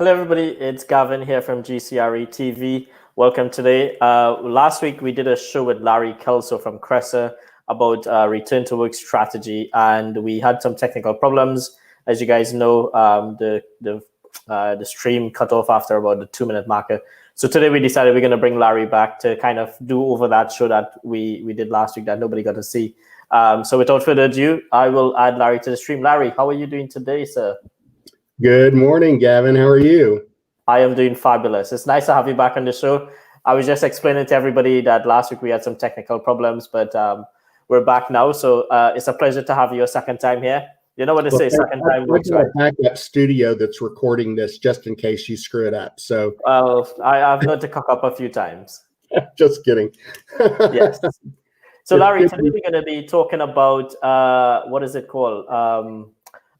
Hello, everybody. It's Gavin here from GCRE TV. Welcome today. Last week, we did a show with Larry Kelso from CRESA about return to work strategy, and we had some technical problems. As you guys know, the stream cut off after about the 2-minute marker. So today we decided we're going to bring Larry back to kind of do over that show that we did last week that nobody got to see. So without further ado, I will add Larry to the stream. Larry, how are you doing today, sir? Good morning, Gavin. How are you? I am doing fabulous. It's nice to have you back on the show. I was just explaining to everybody that last week we had some technical problems, but we're back now. So it's a pleasure to have you a second time here. You know what to say, second time works right. I've got a backup studio that's recording this just in case you screw it up. So I've known to cock up a few times. Just kidding. Yes. So Larry, today we're going to be talking about, what is it called?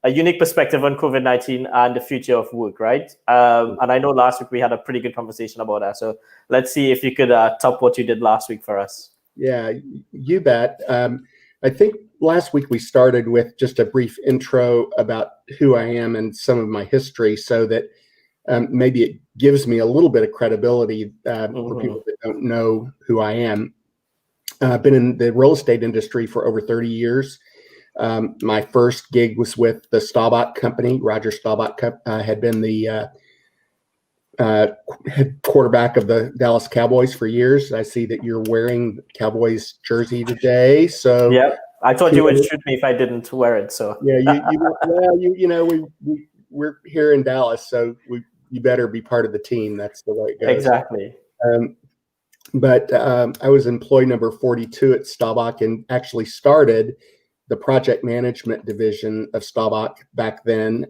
A unique perspective on COVID-19 and the future of work, right? And I know last week we had a pretty good conversation about that. So let's see if you could top what you did last week for us. Yeah, you bet. I think last week we started with just a brief intro about who I am and some of my history so that maybe it gives me a little bit of credibility for people that don't know who I am. I've been in the real estate industry for over 30 years. My first gig was with the Staubach company. Roger Staubach had been the head quarterback of the Dallas Cowboys for years. I see that you're wearing the Cowboys jersey today. So yeah, I thought you would shoot me if I didn't wear it. So yeah, we're here in Dallas, so you better be part of the team. That's the way it goes. Exactly. But I was employee number 42 at Staubach and actually started the project management division of Staubach back then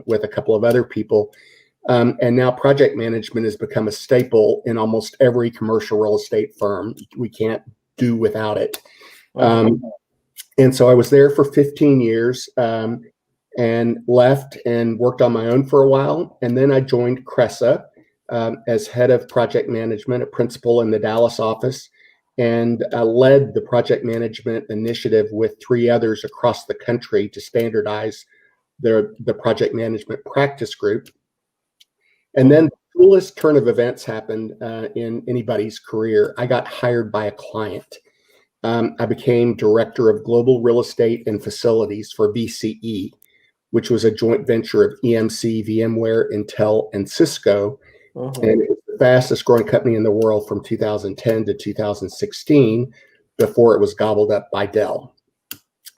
with a couple of other people. And now project management has become a staple in almost every commercial real estate firm. We can't do without it. And so I was there for 15 years and left and worked on my own for a while. And then I joined CRESA as head of project management, a principal in the Dallas office, and led the project management initiative with 3 others across the country to standardize the project management practice group. And then the coolest turn of events happened in anybody's career. I got hired by a client. I became director of global real estate and facilities for BCE, which was a joint venture of EMC, VMware, Intel, and Cisco. And it was the fastest growing company in the world from 2010 to 2016 before it was gobbled up by Dell.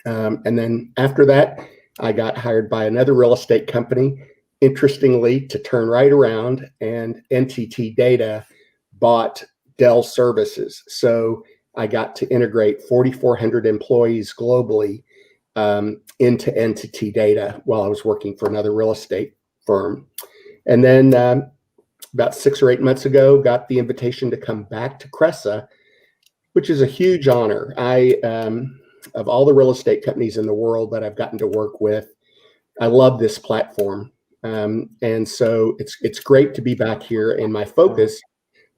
And then after that, I got hired by another real estate company, interestingly, to turn right around, and NTT Data bought Dell services. So I got to integrate 4,400 employees globally into NTT Data while I was working for another real estate firm. And then about 6 or 8 months ago, got the invitation to come back to CRESA, which is a huge honor. Of all the real estate companies in the world that I've gotten to work with, I love this platform. And so it's great to be back here. And my focus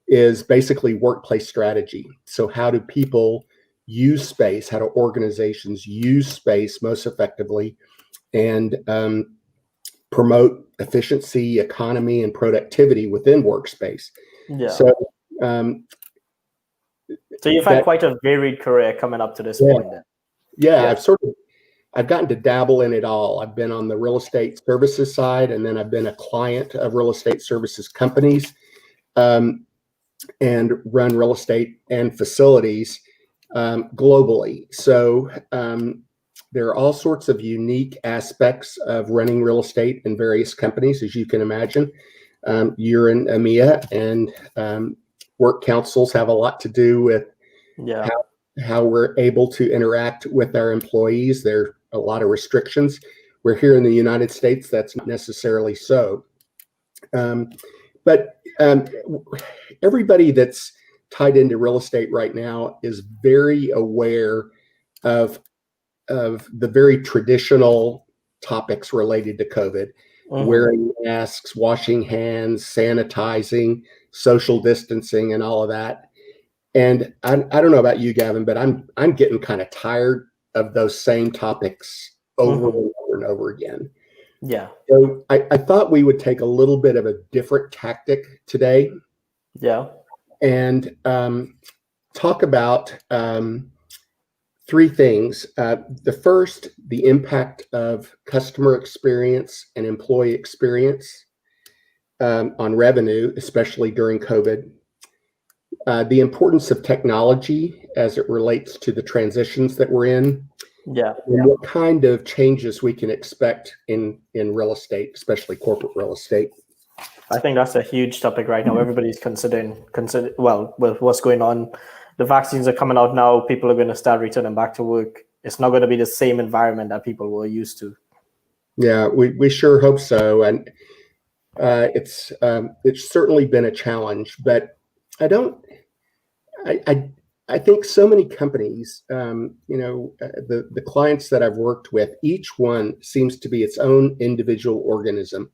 is basically workplace strategy. So how do people use space? How do organizations use space most effectively and promote efficiency, economy, and productivity within workspace? Yeah. So you've had quite a varied career coming up to this point then. Yeah, I've gotten to dabble in it all. I've been on the real estate services side, and then I've been a client of real estate services companies and run real estate and facilities globally. So there are all sorts of unique aspects of running real estate in various companies, as you can imagine. You're in EMEA, and work councils have a lot to do with how we're able to interact with our employees. There are a lot of restrictions. We're here in the United States, that's not necessarily so. But everybody that's tied into real estate right now is very aware of the very traditional topics related to COVID, wearing masks, washing hands, sanitizing, social distancing, and all of that. And I don't know about you, Gavin, but I'm getting kind of tired of those same topics over and over and over again. Yeah. So I thought we would take a little bit of a different tactic today Yeah. and talk about three things. The first, the impact of customer experience and employee experience on revenue, especially during COVID. The importance of technology as it relates to the transitions that we're in, Yeah. and what kind of changes we can expect in real estate, especially corporate real estate. I think that's a huge topic right now. Everybody's well, with what's going on. The vaccines are coming out now. People are going to start returning back to work. It's not going to be the same environment that people were used to. Yeah, we sure hope so. And it's certainly been a challenge, but I don't. I think so many companies, the clients that I've worked with, each one seems to be its own individual organism.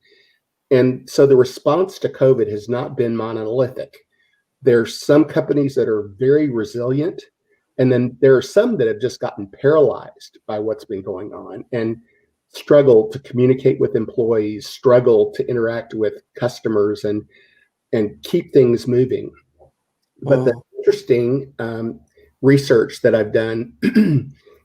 And so the response to COVID has not been monolithic. There's some companies that are very resilient, and then there are some that have just gotten paralyzed by what's been going on and struggle to communicate with employees, struggle to interact with customers and keep things moving. But the interesting research that I've done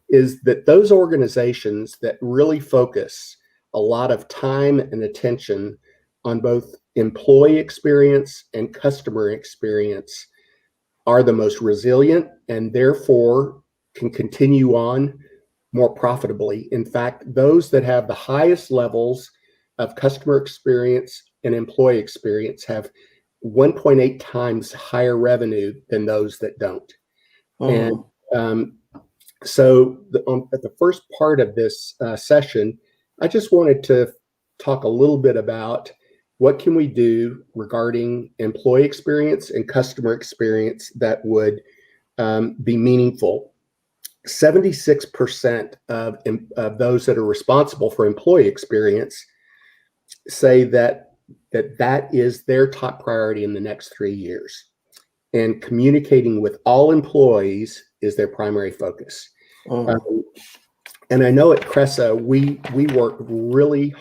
is that those organizations that really focus a lot of time and attention on both employee experience and customer experience are the most resilient and therefore can continue on more profitably. In fact, those that have the highest levels of customer experience and employee experience have 1.8 times higher revenue than those that don't. And so at the first part of this session, I just wanted to talk a little bit about what can we do regarding employee experience and customer experience that would be meaningful. 76% of those that are responsible for employee experience say that is their top priority in the next 3 years. And communicating with all employees is their primary focus. And I know at CRESA, we work really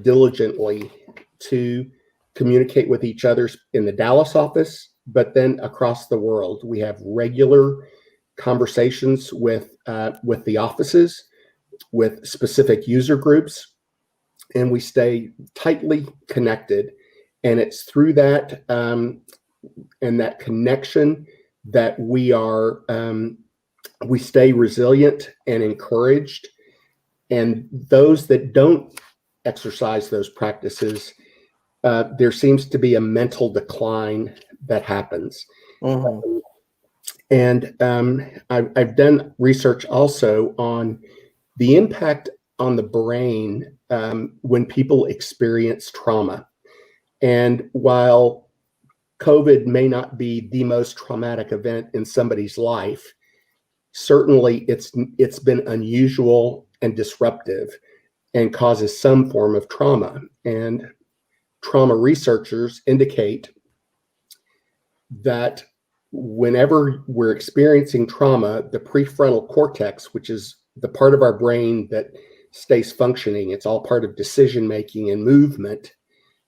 diligently to communicate with each other in the Dallas office, but then across the world. We have regular conversations with the offices, with specific user groups, and we stay tightly connected. And it's through that and that connection that we stay resilient and encouraged. And those that don't exercise those practices, there seems to be a mental decline that happens. And I've done research also on the impact on the brain when people experience trauma. And while COVID may not be the most traumatic event in somebody's life, certainly it's been unusual and disruptive and causes some form of trauma. And trauma researchers indicate that whenever we're experiencing trauma, the prefrontal cortex, which is the part of our brain that stays functioning, it's all part of decision making and movement,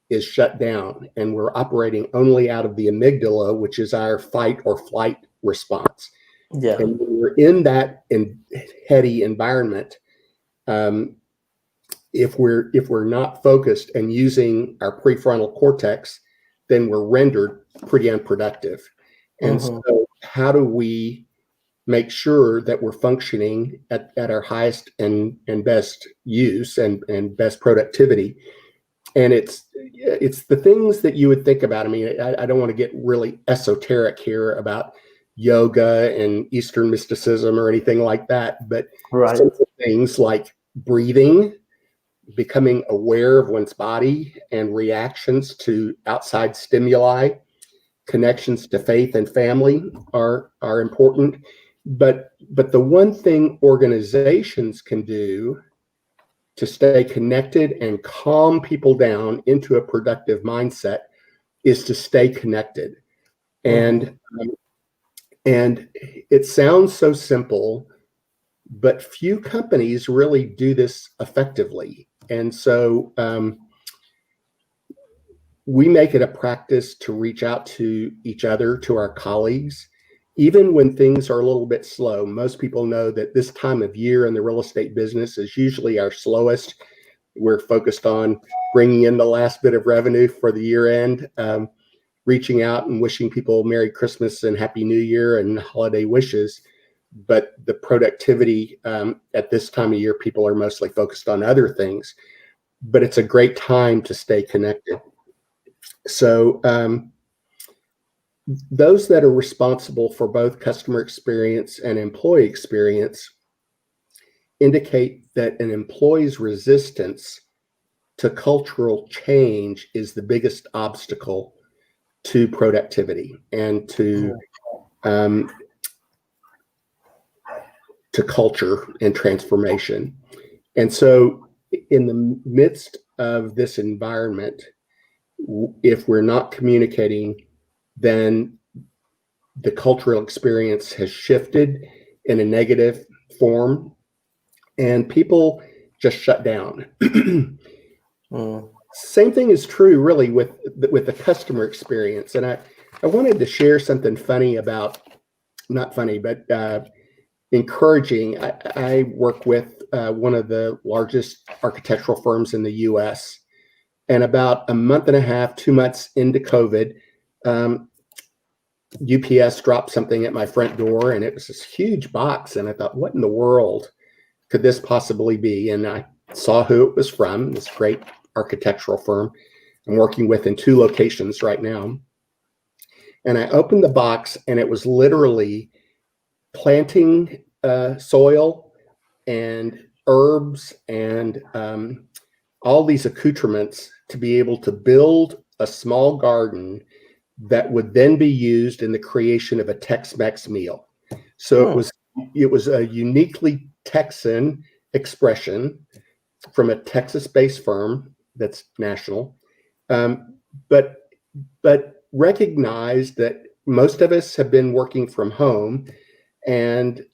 is shut down, and we're operating only out of the amygdala, which is our fight or flight response. Yeah. And when we're in that heady environment, if we're not focused and using our prefrontal cortex, then we're rendered pretty unproductive. And so how do we make sure that we're functioning at our highest and best use and best productivity? And it's the things that you would think about. I mean, I don't want to get really esoteric here about yoga and Eastern mysticism or anything like that, but simple things like breathing, becoming aware of one's body and reactions to outside stimuli, connections to faith and family are important. But the one thing organizations can do to stay connected and calm people down into a productive mindset is to stay connected. And it sounds so simple, but few companies really do this effectively. And so we make it a practice to reach out to each other, to our colleagues, even when things are a little bit slow. Most people know that this time of year in the real estate business is usually our slowest. We're focused on bringing in the last bit of revenue for the year end, reaching out and wishing people Merry Christmas and Happy New Year and holiday wishes. But the productivity at this time of year, people are mostly focused on other things. But it's a great time to stay connected. So those that are responsible for both customer experience and employee experience indicate that an employee's resistance to cultural change is the biggest obstacle to productivity and to culture and transformation. And so in the midst of this environment, if we're not communicating, then the cultural experience has shifted in a negative form and people just shut down. Same thing is true really with the customer experience. And I wanted to share something funny about, not funny, but encouraging. I work with one of the largest architectural firms in the US. And about a month and a half, 2 months into COVID, UPS dropped something at my front door, and it was this huge box. And I thought, what in the world could this possibly be? And I saw who it was from, this great architectural firm I'm working with in 2 locations right now. And I opened the box, and it was literally planting soil and herbs and all these accoutrements to be able to build a small garden that would then be used in the creation of a Tex-Mex meal. So it was a uniquely Texan expression from a Texas-based firm that's national, but recognized that most of us have been working from home and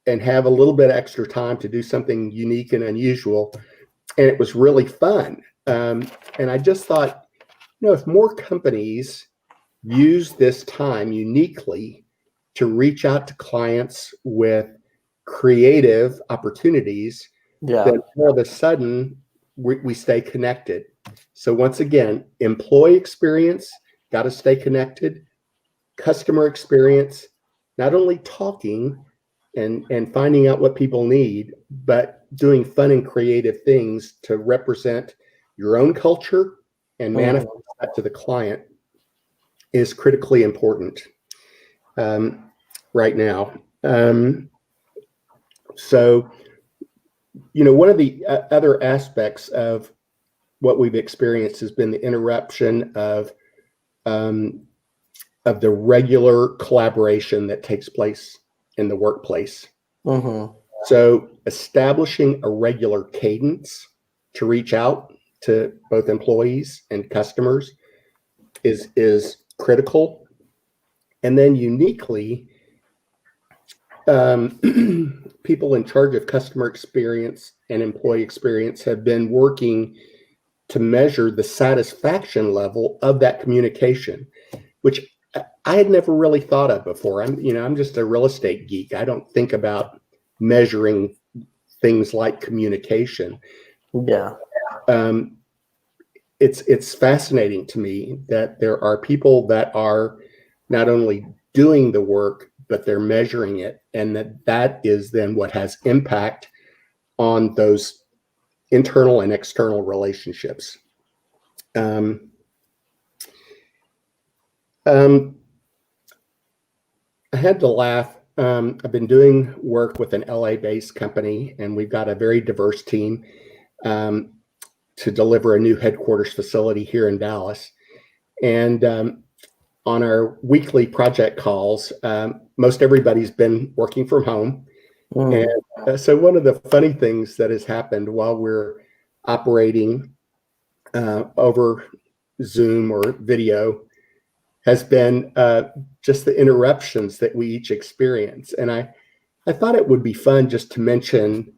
have a little bit extra time to do something unique and unusual. And it was really fun. And I just thought, if more companies use this time uniquely to reach out to clients with creative opportunities, then all of a sudden we stay connected. So once again, employee experience, got to stay connected. Customer experience, not only talking and finding out what people need, but doing fun and creative things to represent your own culture and manifest that to the client is critically important right now. So, one of the other aspects of what we've experienced has been the interruption of the regular collaboration that takes place in the workplace. So establishing a regular cadence to reach out to both employees and customers is critical. And then uniquely, people in charge of customer experience and employee experience have been working to measure the satisfaction level of that communication, which I had never really thought of before. I'm just a real estate geek. I don't think about measuring things like communication. It's fascinating to me that there are people that are not only doing the work, but they're measuring it, and that is then what has impact on those internal and external relationships. I had to laugh. I've been doing work with an LA-based company, and we've got a very diverse team to deliver a new headquarters facility here in Dallas. And on our weekly project calls, most everybody's been working from home. And so one of the funny things that has happened while we're operating over Zoom or video has been just the interruptions that we each experience. And I thought it would be fun just to mention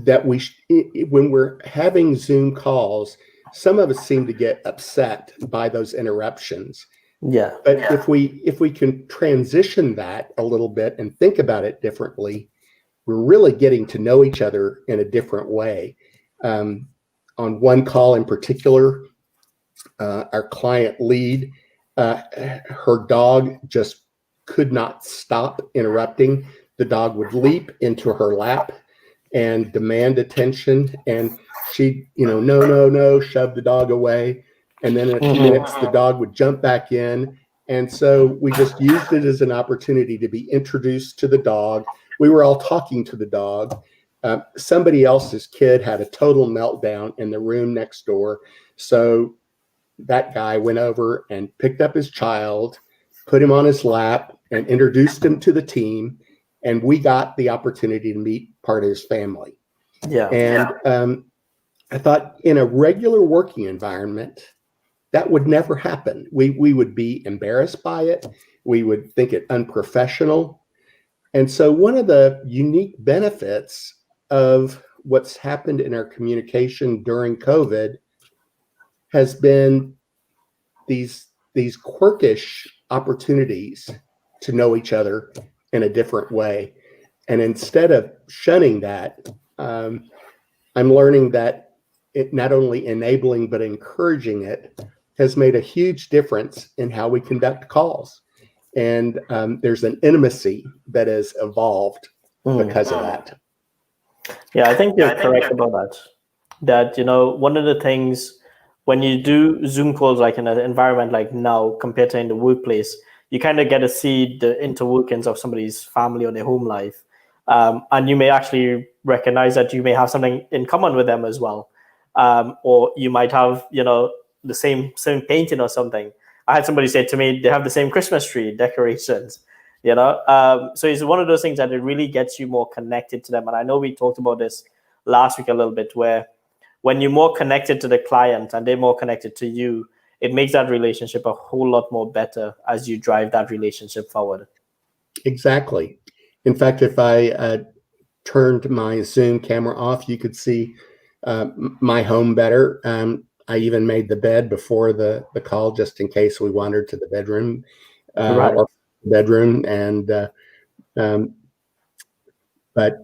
that when we're having Zoom calls, some of us seem to get upset by those interruptions. Yeah. But if we can transition that a little bit and think about it differently, we're really getting to know each other in a different way. On one call in particular, our client lead, her dog just could not stop interrupting. The dog would leap into her lap and demand attention, and she, no, no, no, shove the dog away. And then in a few minutes, the dog would jump back in. And so we just used it as an opportunity to be introduced to the dog. We were all talking to the dog. Somebody else's kid had a total meltdown in the room next door. So that guy went over and picked up his child, put him on his lap, and introduced him to the team. And we got the opportunity to meet part of his family. Yeah. And I thought in a regular working environment, that would never happen. We would be embarrassed by it. We would think it unprofessional. And so one of the unique benefits of what's happened in our communication during COVID has been these quirkish opportunities to know each other in a different way. And instead of shunning that, I'm learning that it not only enabling but encouraging it has made a huge difference in how we conduct calls. And there's an intimacy that has evolved because of that. Yeah, I think you're correct about that. That, one of the things when you do Zoom calls, like in an environment like now, compared to in the workplace, you kind of get to see the interworkings of somebody's family or their home life. And you may actually recognize that you may have something in common with them as well. Or you might have, the same painting or something. I had somebody say to me, they have the same Christmas tree decorations, so it's one of those things that it really gets you more connected to them. And I know we talked about this last week a little bit, where when you're more connected to the client and they're more connected to you, it makes that relationship a whole lot more better as you drive that relationship forward. Exactly. In fact, if I turned my Zoom camera off, you could see my home better. I even made the bed before the call, just in case we wandered to the bedroom or bedroom. And but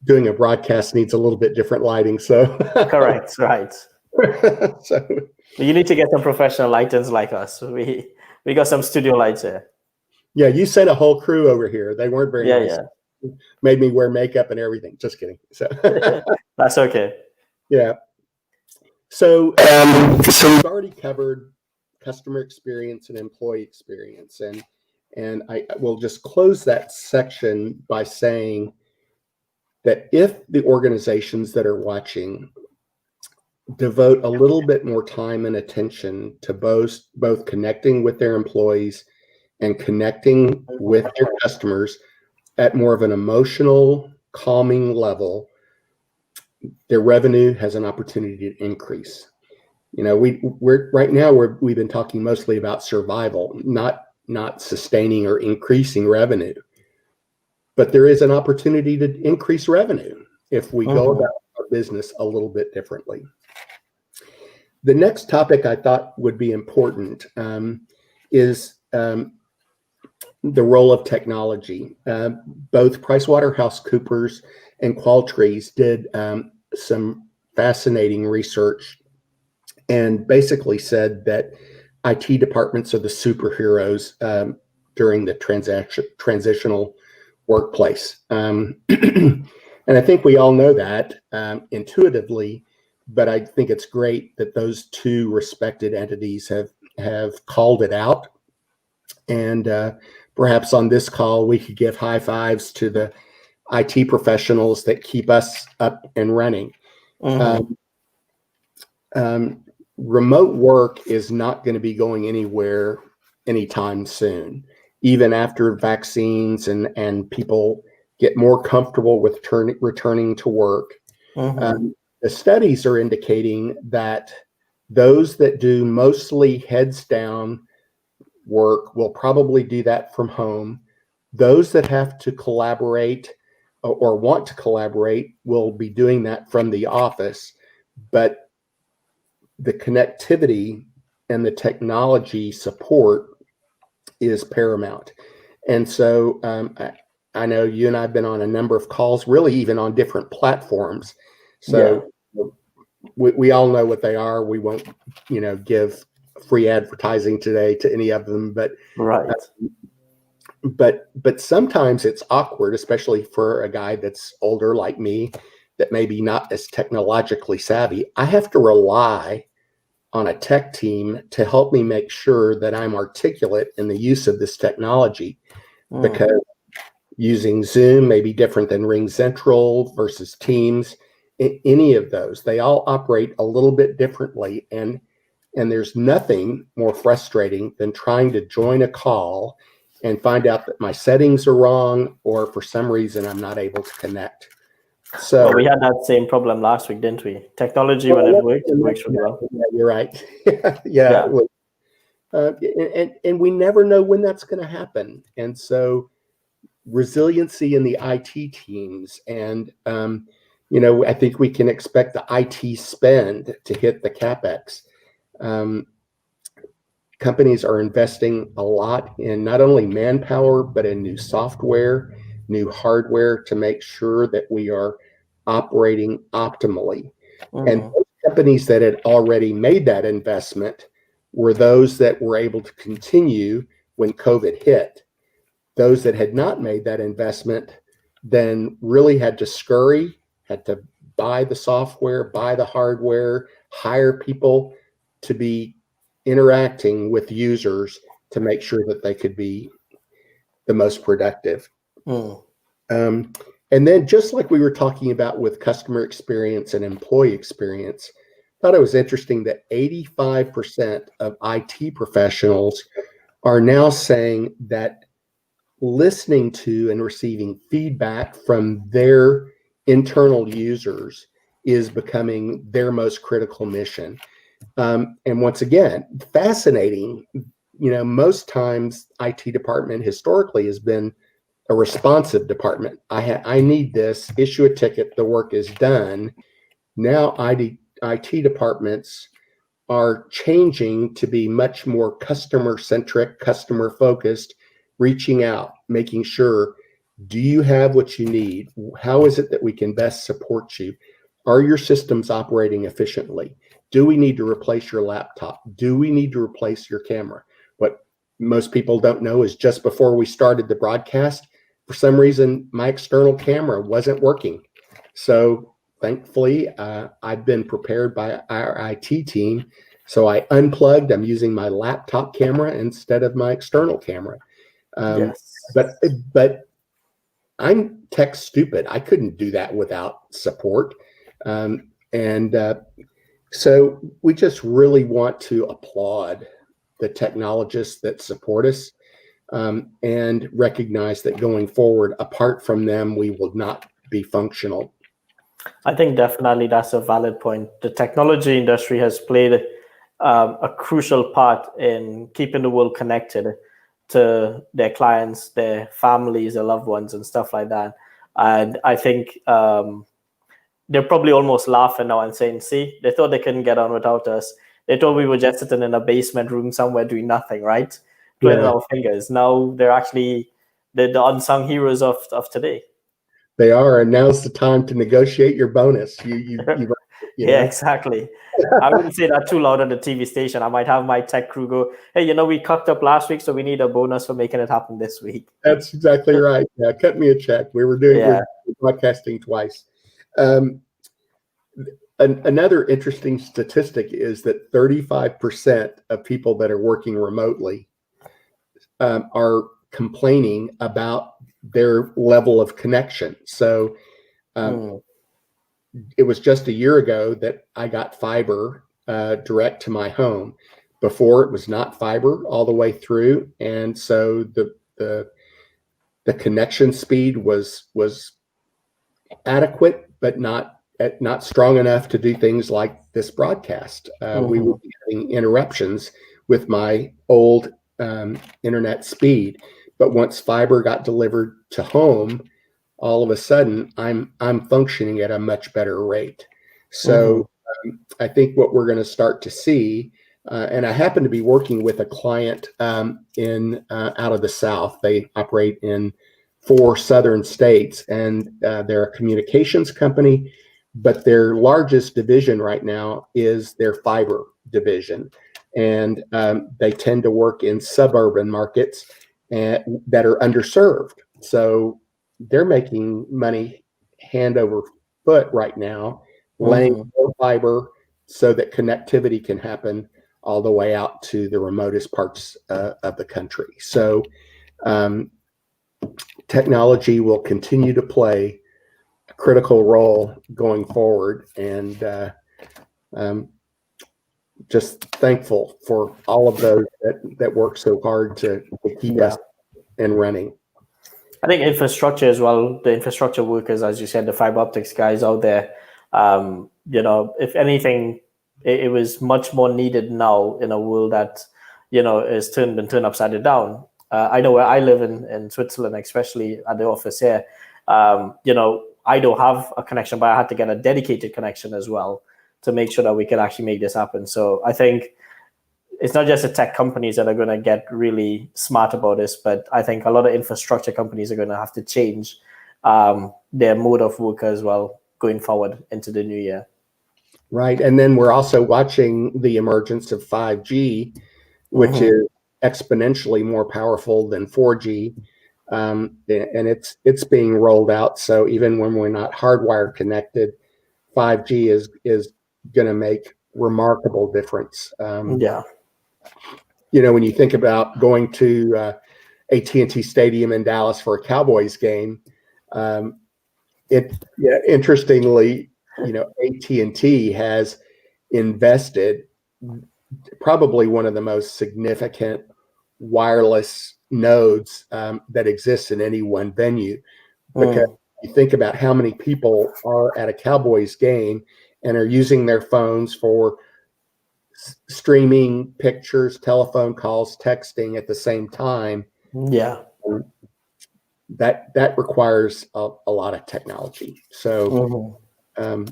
doing a broadcast needs a little bit different lighting. So correct, right. So you need to get some professional lightings like us. We got some studio lights here. Yeah, you sent a whole crew over here. They weren't very nice. Yeah. Made me wear makeup and everything. Just kidding. So that's okay. Yeah. So we've already covered customer experience and employee experience, and I will just close that section by saying that if the organizations that are watching devote a little bit more time and attention to both connecting with their employees and connecting with their customers at more of an emotional, calming level, their revenue has an opportunity to increase. We're right now we've been talking mostly about survival, not sustaining or increasing revenue. But there is an opportunity to increase revenue if we go about our business a little bit differently. The next topic I thought would be important is the role of technology. Both PricewaterhouseCoopers and Qualtrics did some fascinating research and basically said that IT departments are the superheroes during the transitional workplace. And I think we all know that intuitively, but I think it's great that those two respected entities have called it out. And perhaps on this call, we could give high fives to the IT professionals that keep us up and running. Remote work is not going to be going anywhere anytime soon, even after vaccines and people get more comfortable with returning to work. The studies are indicating that those that do mostly heads down work will probably do that from home. Those that have to collaborate or want to collaborate will be doing that from the office, but the connectivity and the technology support is paramount. And so I know you and I have been on a number of calls, really even on different platforms. So we all know what they are. We won't, give free advertising today to any of them, but right. But sometimes it's awkward, especially for a guy that's older like me, that maybe not as technologically savvy. I have to rely on a tech team to help me make sure that I'm articulate in the use of this technology, because using Zoom may be different than Ring Central versus Teams. Any of those, they all operate a little bit differently, and there's nothing more frustrating than trying to join a call and find out that my settings are wrong, or for some reason I'm not able to connect. So we had that same problem last week, didn't we? Technology, when it works really well. Yeah, you're right. Yeah. And we never know when that's going to happen. And so resiliency in the IT teams, and I think we can expect the IT spend to hit the CapEx. Companies are investing a lot in not only manpower, but in new software, new hardware, to make sure that we are operating optimally. And those companies that had already made that investment were those that were able to continue when COVID hit. Those that had not made that investment then really had to scurry, had to buy the software, buy the hardware, hire people to be interacting with users to make sure that they could be the most productive. And then, just like we were talking about with customer experience and employee experience, I thought it was interesting that 85% of IT professionals are now saying that listening to and receiving feedback from their internal users is becoming their most critical mission. And once again, fascinating. Most times IT department historically has been a responsive department. I need this, issue a ticket, the work is done. Now IT departments are changing to be much more customer centric, customer focused, reaching out, making sure, do you have what you need? How is it that we can best support you? Are your systems operating efficiently? Do we need to replace your laptop? Do we need to replace your camera? What most people don't know is, just before we started the broadcast, for some reason, my external camera wasn't working. So thankfully, I've been prepared by our IT team. So I unplugged. I'm using my laptop camera instead of my external camera. But I'm tech stupid. I couldn't do that without support. So we just really want to applaud the technologists that support us, and recognize that going forward, apart from them, we will not be functional. I think definitely that's a valid point. The technology industry has played a crucial part in keeping the world connected to their clients, their families, their loved ones, and stuff like that. And I think they're probably almost laughing now and saying, see, they thought they couldn't get on without us. They thought we were just sitting in a basement room somewhere doing nothing, right? Twiddling our fingers. Now they're actually the unsung heroes of today. They are, and now's the time to negotiate your bonus. Yeah, exactly. I wouldn't say that too loud on the TV station. I might have my tech crew go, hey, we cocked up last week, so we need a bonus for making it happen this week. That's exactly right. Yeah, cut me a check. We're broadcasting twice. Another interesting statistic is that 35% of people that are working remotely are complaining about their level of connection. So it was just a year ago that I got fiber direct to my home. Before, it was not fiber all the way through, and so the connection speed was adequate, but not strong enough to do things like this broadcast. We were having interruptions with my old internet speed, but once fiber got delivered to home, all of a sudden I'm functioning at a much better rate. Mhm. So I think what we're going to start to see, and I happen to be working with a client in out of the South. They operate in 4 southern states, and they're a communications company, but their largest division right now is their fiber division, and they tend to work in suburban markets that are underserved. So they're making money hand over foot right now, laying Mhm. more fiber so that connectivity can happen all the way out to the remotest parts of the country. So um, technology will continue to play a critical role going forward, and um, just thankful for all of those that work so hard to keep Yeah. us and running. I think infrastructure as well, the infrastructure workers, as you said, the fiber optics guys out there, if anything, it was much more needed now in a world that, is been turned upside down. I know where I live in Switzerland, especially at the office here, I don't have a connection, but I had to get a dedicated connection as well to make sure that we could actually make this happen. So I think it's not just the tech companies that are going to get really smart about this, but I think a lot of infrastructure companies are going to have to change their mode of work as well going forward into the new year. Right. And then we're also watching the emergence of 5G, which Mm-hmm. is exponentially more powerful than 4G. And it's being rolled out. So even when we're not hardwired connected, 5G is going to make remarkable difference. Yeah. When you think about going to AT&T Stadium in Dallas for a Cowboys game, um, interestingly, AT&T has invested probably one of the most significant wireless nodes that exists in any one venue, because Mm. you think about how many people are at a Cowboys game and are using their phones for streaming pictures, telephone calls, texting at the same time. Yeah. That requires a lot of technology. So Mm-hmm. um,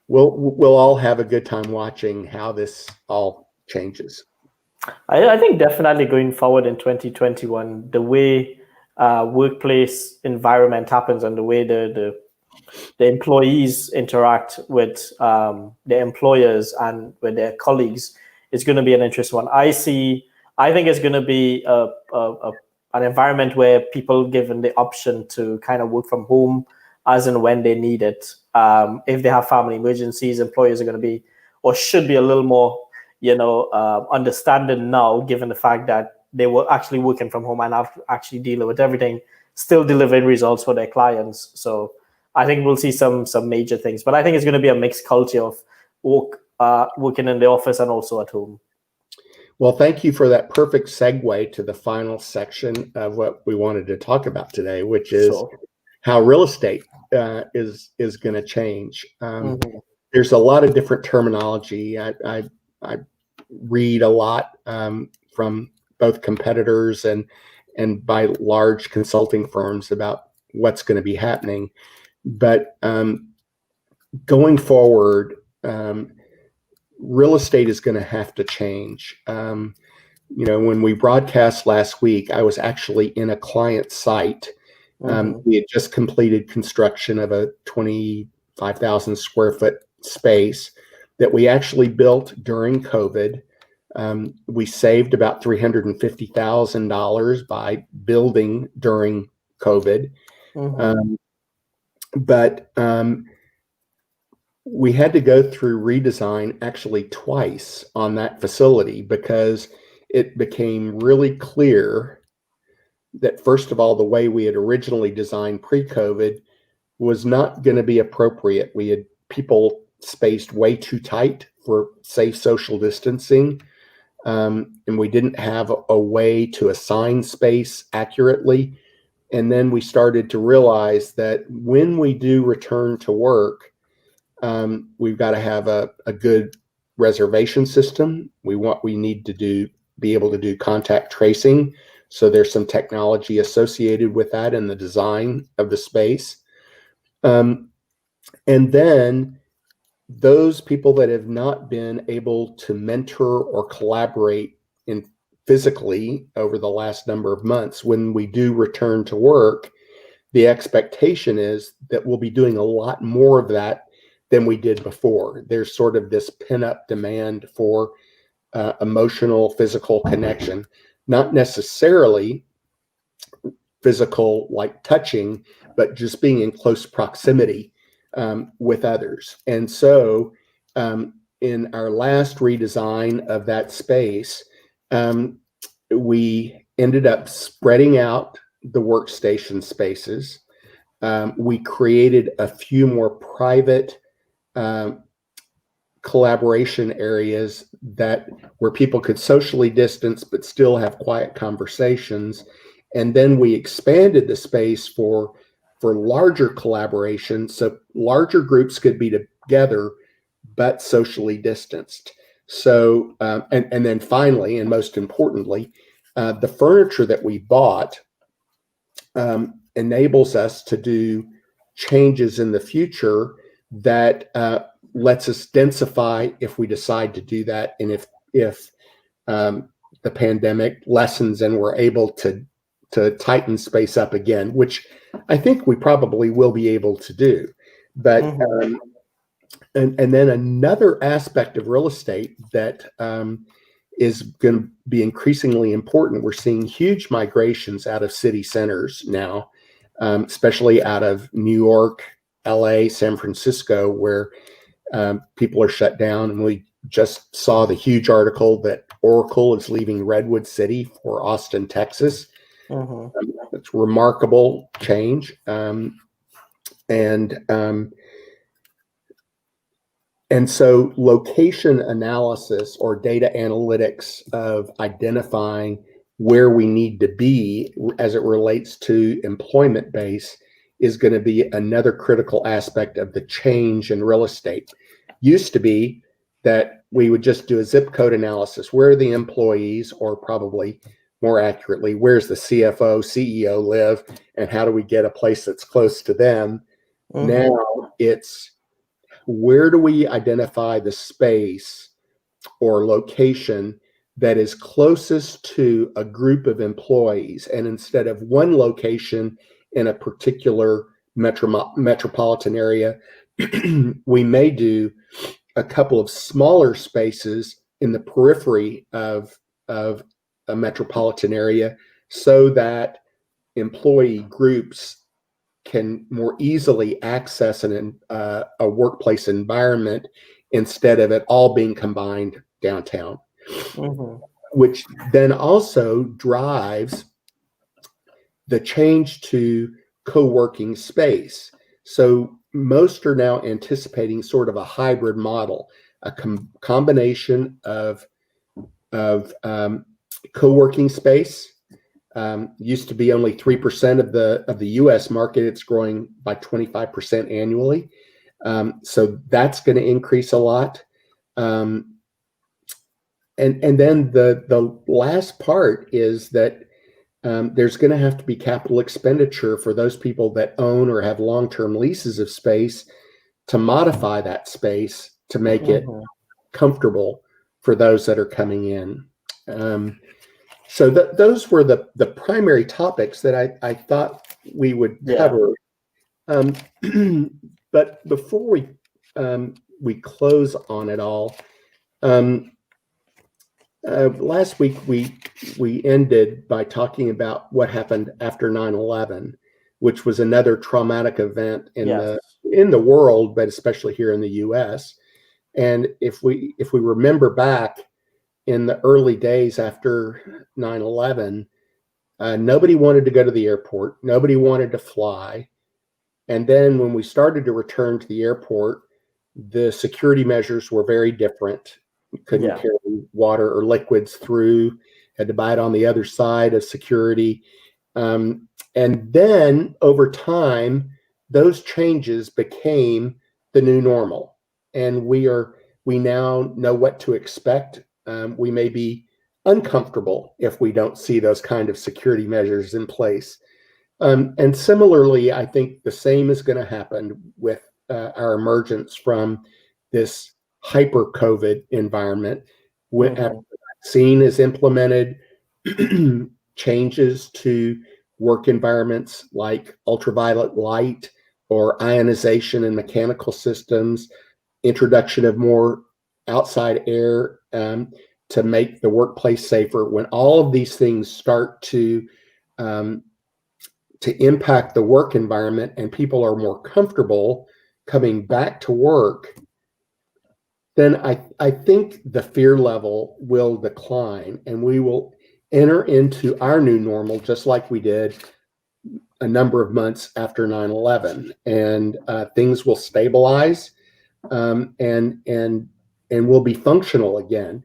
we'll all have a good time watching how this all changes. I think definitely going forward in 2021, the way workplace environment happens and the way the employees interact with their employers and with their colleagues is going to be an interesting one. I think it's going to be an environment where people given the option to kind of work from home as and when they need it. If they have family emergencies, employers are going to be or should be a little more, understanding now, given the fact that they were actually working from home and have actually dealing with everything, still delivering results for their clients. So I think we'll see some major things, but I think it's going to be a mixed culture of working in the office and also at home. Well, thank you for that perfect segue to the final section of what we wanted to talk about today, which is Sure. how real estate is going to change. Mm-hmm. There's a lot of different terminology. I read a lot from both competitors and by large consulting firms about what's going to be happening. But going forward, real estate is going to have to change. When we broadcast last week, I was actually in a client site. Mm-hmm. We had just completed construction of a 25,000 square foot space that we actually built during COVID. We saved about $350,000 by building during COVID. Mm-hmm. But we had to go through redesign actually twice on that facility because it became really clear that, first of all, the way we had originally designed pre-COVID was not going to be appropriate. We had people spaced way too tight for safe social distancing, and we didn't have a way to assign space accurately. And then we started to realize that when we do return to work, we've got to have a good reservation system. We need to be able to do contact tracing So there's some technology associated with that in the design of the space. And then those people that have not been able to mentor or collaborate in physically over the last number of months, when we do return to work, the expectation is that we'll be doing a lot more of that than we did before. There's sort of this pin-up demand for emotional, physical connection, not necessarily physical like touching, but just being in close proximity with others. And so in our last redesign of that space, we ended up spreading out the workstation spaces. We created a few more private collaboration areas where people could socially distance but still have quiet conversations. And then we expanded the space for larger collaboration, so larger groups could be together but socially distanced. So and then finally, and most importantly, the furniture that we bought enables us to do changes in the future that lets us densify if we decide to do that, and if the pandemic lessens and we're able to tighten space up again, which I think we probably will be able to do. But and then another aspect of real estate that is going to be increasingly important. We're seeing huge migrations out of city centers now, especially out of New York, LA, San Francisco, where people are shut down. And we just saw the huge article that Oracle is leaving Redwood City for Austin, Texas. It's remarkable change. And so location analysis or data analytics of identifying where we need to be as it relates to employment base is going to be another critical aspect of the change in real estate. Used to be that we would just do a zip code analysis. Where are the employees, or probably more accurately, where's the CFO, CEO live, and how do we get a place that's close to them? Now it's, where do we identify the space or location that is closest to a group of employees? And instead of one location in a particular metropolitan area, we may do a couple of smaller spaces in the periphery of a metropolitan area, so that employee groups can more easily access a workplace environment instead of it all being combined downtown, which then also drives the change to co-working space. So most are now anticipating sort of a hybrid model, a combination of co-working space. Used to be only 3% of the U.S. market. It's growing by 25% annually. So that's going to increase a lot. And then the last part is that there's going to have to be capital expenditure for those people that own or have long-term leases of space to modify that space to make it comfortable for those that are coming in. So those were the primary topics that I thought we would cover. But before we close on it all, last week we ended by talking about what happened after 9/11, which was another traumatic event in the world, but especially here in the U.S. And if we remember back, in the early days after 9/11, nobody wanted to go to the airport. Nobody wanted to fly. And then when we started to return to the airport, the security measures were very different. We couldn't carry water or liquids through, had to buy it on the other side of security. And then over time, those changes became the new normal. And we now know what to expect. We may be uncomfortable if we don't see those kind of security measures in place. And similarly, I think the same is going to happen with our emergence from this hyper COVID environment. When after the vaccine is implemented, changes to work environments like ultraviolet light or ionization in mechanical systems, introduction of more outside air to make the workplace safer. When all of these things start to impact the work environment and people are more comfortable coming back to work, then I think the fear level will decline and we will enter into our new normal just like we did a number of months after 9/11, and things will stabilize and we'll be functional again.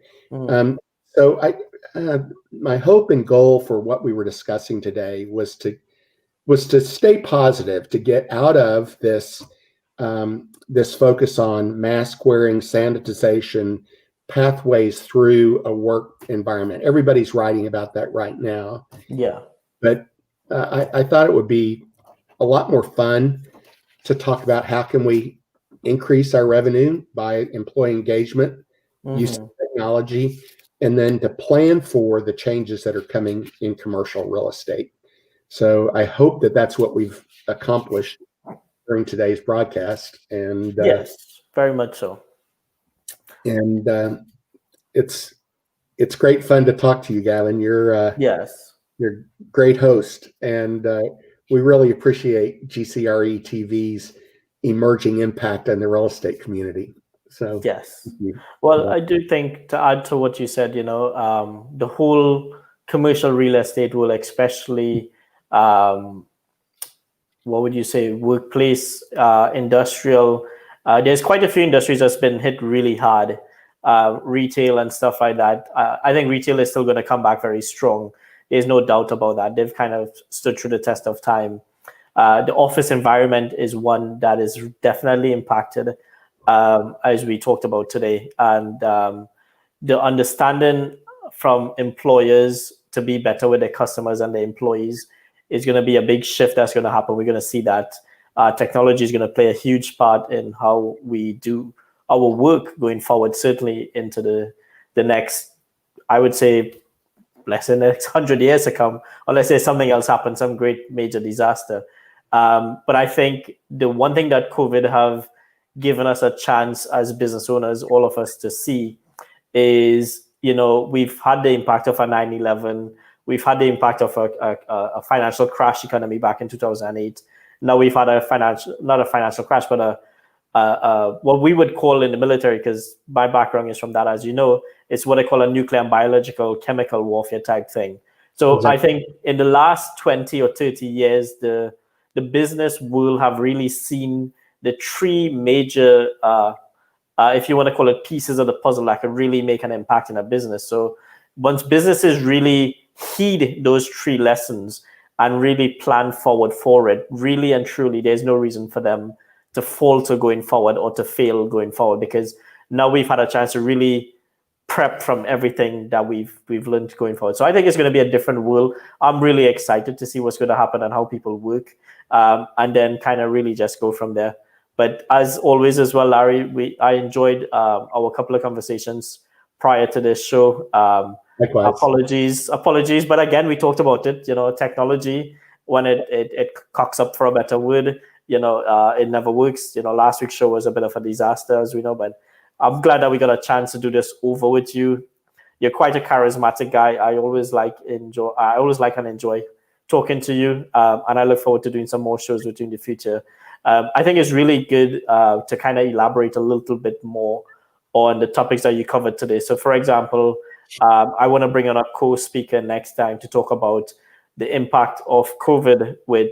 So my hope and goal for what we were discussing today was to stay positive, to get out of this this focus on mask wearing, sanitization, pathways through a work environment. Everybody's writing about that right now. Yeah. But I thought it would be a lot more fun to talk about how can we increase our revenue by employee engagement, use of technology, and then to plan for the changes that are coming in commercial real estate. So I hope that that's what we've accomplished during today's broadcast. And yes, very much so. And it's great fun to talk to you, Gavin. You're a great host, and we really appreciate GCRE TV's emerging impact on the real estate community. So yes, well, I do think, to add to what you said, the whole commercial real estate will, especially what would you say, workplace, industrial. There's quite a few industries that's been hit really hard, retail and stuff like that. I think retail is still going to come back very strong. There's no doubt about that. They've kind of stood through the test of time. The office environment is one that is definitely impacted, as we talked about today. And the understanding from employers to be better with their customers and their employees is going to be a big shift that's going to happen. We're going to see that technology is going to play a huge part in how we do our work going forward, certainly into the next, I would say, less than the next 100 years to come, unless there's something else happens, some great major disaster. But I think the one thing that COVID have given us a chance as business owners, all of us, to see is, we've had the impact of a 9/11. We've had the impact of a financial crash economy back in 2008. Now we've had not a financial crash, but what we would call in the military, because my background is from that, as you know, it's what I call a nuclear and biological chemical warfare type thing. So exactly. I think in the last 20 or 30 years, the business will have really seen the three major, if you want to call it, pieces of the puzzle that can really make an impact in a business. So once businesses really heed those three lessons and really plan forward for it, really and truly, there's no reason for them to falter going forward or to fail going forward, because now we've had a chance to really prep from everything that we've learned going forward. So I think it's going to be a different world. I'm really excited to see what's going to happen and how people work, and then kind of really just go from there. But as always as well, Larry, I enjoyed our couple of conversations prior to this show. Likewise. Apologies. But again, we talked about it, technology, when it cocks up, for a better word, it never works. Last week's show was a bit of a disaster, as we know, but I'm glad that we got a chance to do this over with you. You're quite a charismatic guy. I always like and enjoy talking to you. And I look forward to doing some more shows with you in the future. I think it's really good to kind of elaborate a little bit more on the topics that you covered today. So for example, I want to bring on a co-speaker next time to talk about the impact of COVID with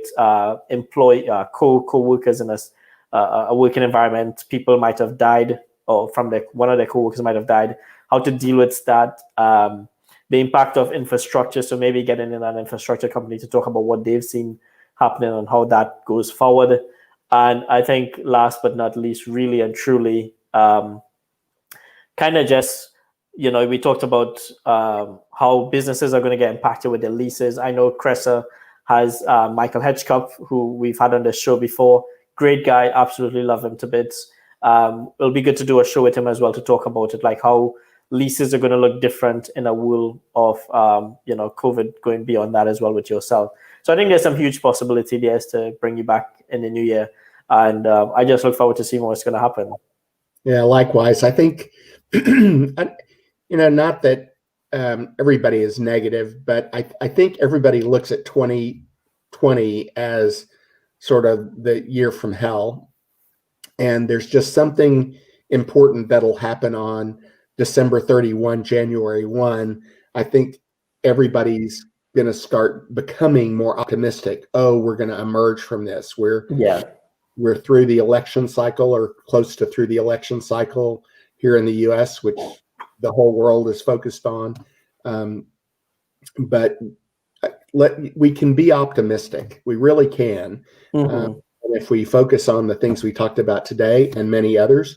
co-workers in a working environment. People might have died, or one of their co-workers might have died, how to deal with that, the impact of infrastructure. So maybe getting in an infrastructure company to talk about what they've seen happening and how that goes forward. And I think last but not least, really and truly, kind of just we talked about how businesses are going to get impacted with their leases. I know CRESA has Michael Hedgecup, who we've had on the show before. Great guy, absolutely love him to bits. It'll be good to do a show with him as well to talk about it, like how leases are going to look different in a world of COVID going beyond that as well with yourself. So I think there's some huge possibility there to bring you back in the new year, and I just look forward to seeing what's going to happen. Yeah, likewise. I think, not that everybody is negative, but I think everybody looks at 2020 as sort of the year from hell. And there's just something important that'll happen on December 31, January 1. I think everybody's going to start becoming more optimistic. Oh, we're going to emerge from this. We're through the election cycle, or close to through the election cycle here in the U.S., which the whole world is focused on. But we can be optimistic. We really can. And if we focus on the things we talked about today and many others,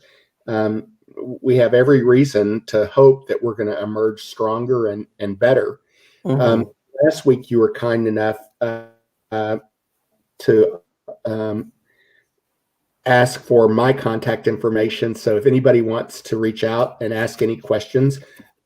we have every reason to hope that we're going to emerge stronger and better. Last week, you were kind enough to ask for my contact information. So if anybody wants to reach out and ask any questions,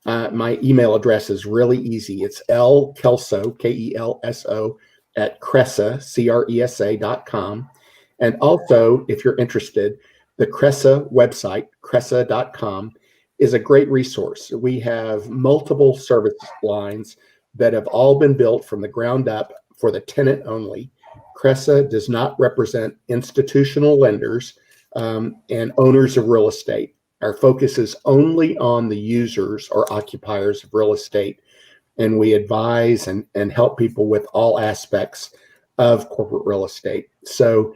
my email address is really easy. It's lkelso, Kelso, at CRESA, CRESA.com. And also, if you're interested, the CRESA website, CRESA.com, is a great resource. We have multiple service lines that have all been built from the ground up for the tenant only. CRESA does not represent institutional lenders and owners of real estate. Our focus is only on the users or occupiers of real estate, and we advise and help people with all aspects of corporate real estate. So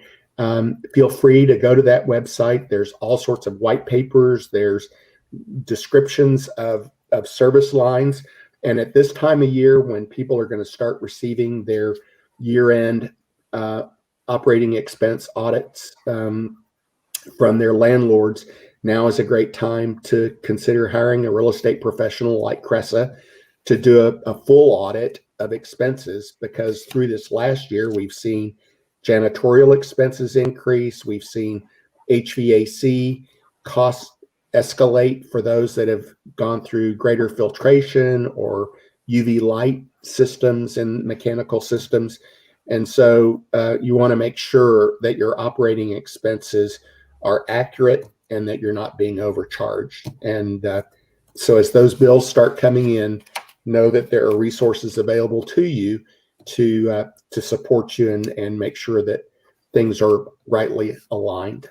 feel free to go to that website. There's all sorts of white papers. There's descriptions of service lines. And at this time of year, when people are going to start receiving their year-end operating expense audits from their landlords, now is a great time to consider hiring a real estate professional like CRESA to do a full audit of expenses, because through this last year, we've seen janitorial expenses increase. We've seen HVAC costs escalate for those that have gone through greater filtration or UV light systems and mechanical systems. And so you want to make sure that your operating expenses are accurate and that you're not being overcharged. And so as those bills start coming in, know that there are resources available to you to support you and make sure that things are rightly aligned.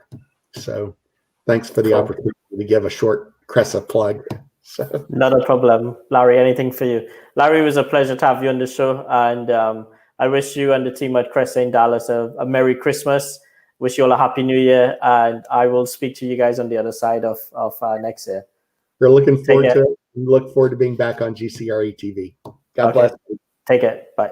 So thanks for the opportunity to give a short CRESA plug. So. Not a problem, Larry. Anything for you. Larry, it was a pleasure to have you on the show. And I wish you and the team at CRESA in Dallas a Merry Christmas. Wish you all a Happy New Year. And I will speak to you guys on the other side of next year. We're looking forward to it. We look forward to being back on GCRE TV. God bless. Take it. Bye.